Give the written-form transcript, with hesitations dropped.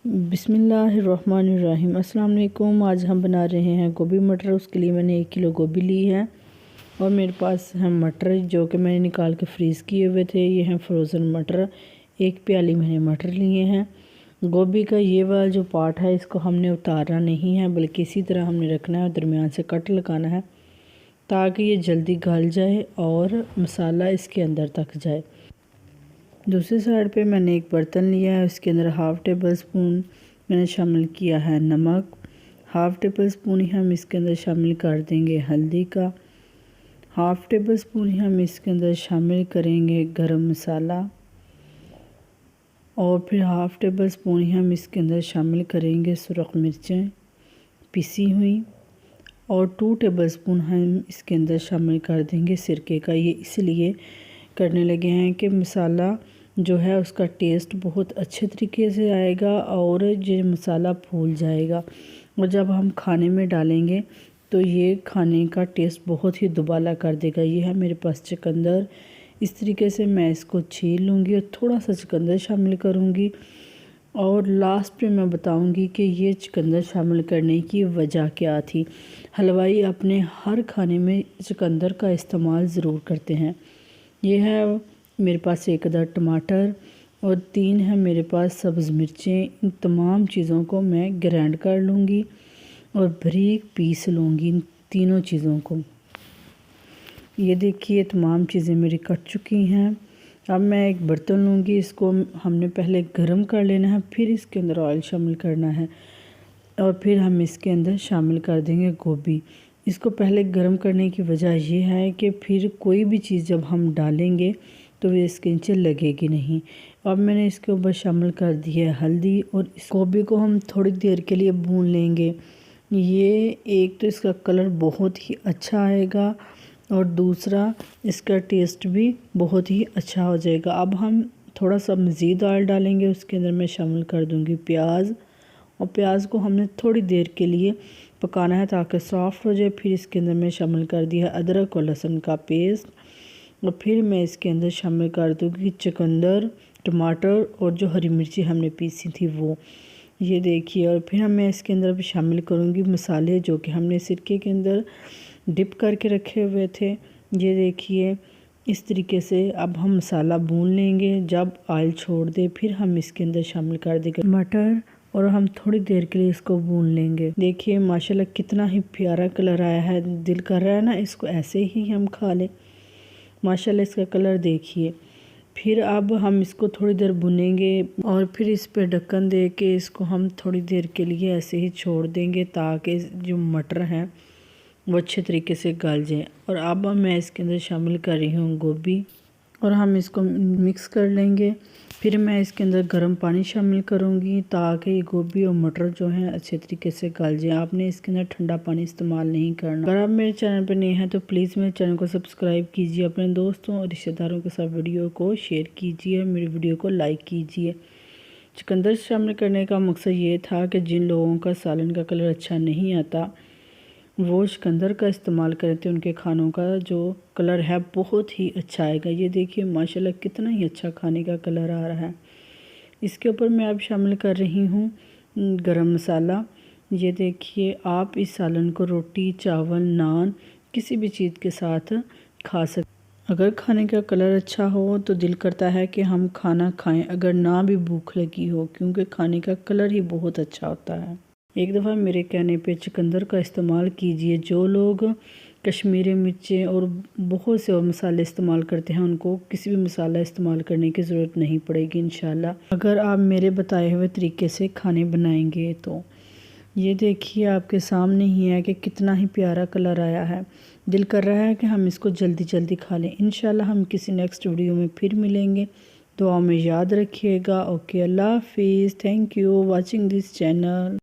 बिस्मिल्लाहिर्रहमानिर्रहीम। अस्सलाम वालेकुम। आज हम बना रहे हैं गोभी मटर। उसके लिए मैंने 1 किलो गोभी ली है और मेरे पास है मटर जो कि मैंने निकाल के फ्रीज़ किए हुए थे। ये हैं फ्रोज़न मटर। 1 प्याली मैंने मटर लिए हैं। गोभी का ये वाला जो पार्ट है इसको हमने उतारना नहीं है, बल्कि इसी तरह हमने रखना है, दरमियान से कट लगाना है ताकि ये जल्दी गल जाए और मसाला इसके अंदर तक जाए। दूसरी साइड पे मैंने एक बर्तन लिया है, उसके अंदर हाफ़ टेबल स्पून मैंने शामिल किया है नमक। हाफ़ टेबल स्पून ही हम इसके अंदर शामिल कर देंगे हल्दी का। हाफ़ टेबल स्पून ही हम इसके अंदर शामिल करेंगे गरम मसाला। और फिर हाफ़ टेबल स्पून ही हम इसके अंदर शामिल करेंगे सुरख मिर्चें पिसी हुई। और 2 टेबल स्पून हम इसके अंदर शामिल कर देंगे सिरके का। ये इसलिए करने लगे हैं कि मसाला जो है उसका टेस्ट बहुत अच्छे तरीके से आएगा और ये मसाला फूल जाएगा, और जब हम खाने में डालेंगे तो ये खाने का टेस्ट बहुत ही दुबाला कर देगा। ये है मेरे पास चुकंदर। इस तरीके से मैं इसको छील लूँगी और थोड़ा सा चुकंदर शामिल करूँगी, और लास्ट पे मैं बताऊँगी कि ये चुकंदर शामिल करने की वजह क्या थी। हलवाई अपने हर खाने में चुकंदर का इस्तेमाल ज़रूर करते हैं। ये है मेरे पास 1 अदद टमाटर और 3 है मेरे पास सब्ज़ मिर्चें। इन तमाम चीज़ों को मैं ग्राइंड कर लूँगी और बारीक पीस लूँगी इन तीनों चीज़ों को। ये देखिए तमाम चीज़ें मेरी कट चुकी हैं। अब मैं एक बर्तन लूँगी, इसको हमने पहले गरम कर लेना है, फिर इसके अंदर ऑयल शामिल करना है और फिर हम इसके अंदर शामिल कर देंगे गोभी। इसको पहले गर्म करने की वजह ये है कि फिर कोई भी चीज़ जब हम डालेंगे तो वे इसके नीचे लगेगी नहीं। अब मैंने इसके ऊपर शामिल कर दी है हल्दी, और इस गोभी को हम थोड़ी देर के लिए भून लेंगे। ये एक तो इसका कलर बहुत ही अच्छा आएगा और दूसरा इसका टेस्ट भी बहुत ही अच्छा हो जाएगा। अब हम थोड़ा सा मज़ीद ऑयल डालेंगे, उसके अंदर मैं शामिल कर दूँगी प्याज, और प्याज को हमने थोड़ी देर के लिए पकाना है ताकि सॉफ्ट हो जाए। फिर इसके अंदर मैं शामिल कर दिया अदरक और लहसुन का पेस्ट, और फिर मैं इसके अंदर शामिल कर दूँगी चुकंदर, टमाटर और जो हरी मिर्ची हमने पीसी थी वो। ये देखिए, और फिर मैं इसके अंदर भी शामिल करूँगी मसाले जो कि हमने सिरके के अंदर डिप करके रखे हुए थे। ये देखिए इस तरीके से अब हम मसाला भून लेंगे। जब ऑयल छोड़ दे फिर हम इसके अंदर शामिल कर देंगे मटर, और हम थोड़ी देर के लिए इसको भून लेंगे। देखिए माशाल्लाह कितना ही प्यारा कलर आया है। दिल कर रहा है ना इसको ऐसे ही हम खा लें। माशाल्लाह इसका कलर देखिए। फिर अब हम इसको थोड़ी देर भुनेंगे और फिर इस पे ढक्कन दे के इसको हम थोड़ी देर के लिए ऐसे ही छोड़ देंगे ताकि जो मटर हैं वो अच्छे तरीके से गल जाए। और अब मैं इसके अंदर शामिल कर रही हूँ गोभी, और हम इसको मिक्स कर लेंगे। फिर मैं इसके अंदर गर्म पानी शामिल करूँगी ताकि ये गोभी और मटर जो हैं अच्छे तरीके से गल जाए। आपने इसके अंदर ठंडा पानी इस्तेमाल नहीं करना। अगर आप मेरे चैनल पर नए हैं तो प्लीज़ मेरे चैनल को सब्सक्राइब कीजिए, अपने दोस्तों और रिश्तेदारों के साथ वीडियो को शेयर कीजिए, मेरी वीडियो को लाइक कीजिए। चुकंदर शामिल करने का मकसद ये था कि जिन लोगों का सालन का कलर अच्छा नहीं आता वो चुकंदर का इस्तेमाल करें तो उनके खानों का जो कलर है बहुत ही अच्छा आएगा। ये देखिए माशाल्लाह कितना ही अच्छा खाने का कलर आ रहा है। इसके ऊपर मैं अब शामिल कर रही हूँ गरम मसाला। ये देखिए आप इस सालन को रोटी, चावल, नान किसी भी चीज़ के साथ खा सकते। अगर खाने का कलर अच्छा हो तो दिल करता है कि हम खाना खाएं, अगर ना भी भूख लगी हो, क्योंकि खाने का कलर ही बहुत अच्छा होता है। एक दफ़ा मेरे कहने पे चुकंदर का इस्तेमाल कीजिए। जो लोग कश्मीरी मिर्चें और बहुत से और मसाले इस्तेमाल करते हैं उनको किसी भी मसाला इस्तेमाल करने की ज़रूरत नहीं पड़ेगी इंशाल्लाह, अगर आप मेरे बताए हुए तरीके से खाने बनाएंगे तो। ये देखिए आपके सामने ही है कि कितना ही प्यारा कलर आया है। दिल कर रहा है कि हम इसको जल्दी जल्दी खा लें। इंशाल्लाह हम किसी नेक्स्ट वीडियो में फिर मिलेंगे। दुआ में याद रखिएगा। ओके, अल्लाह हाफिज़। Thank you watching this channel.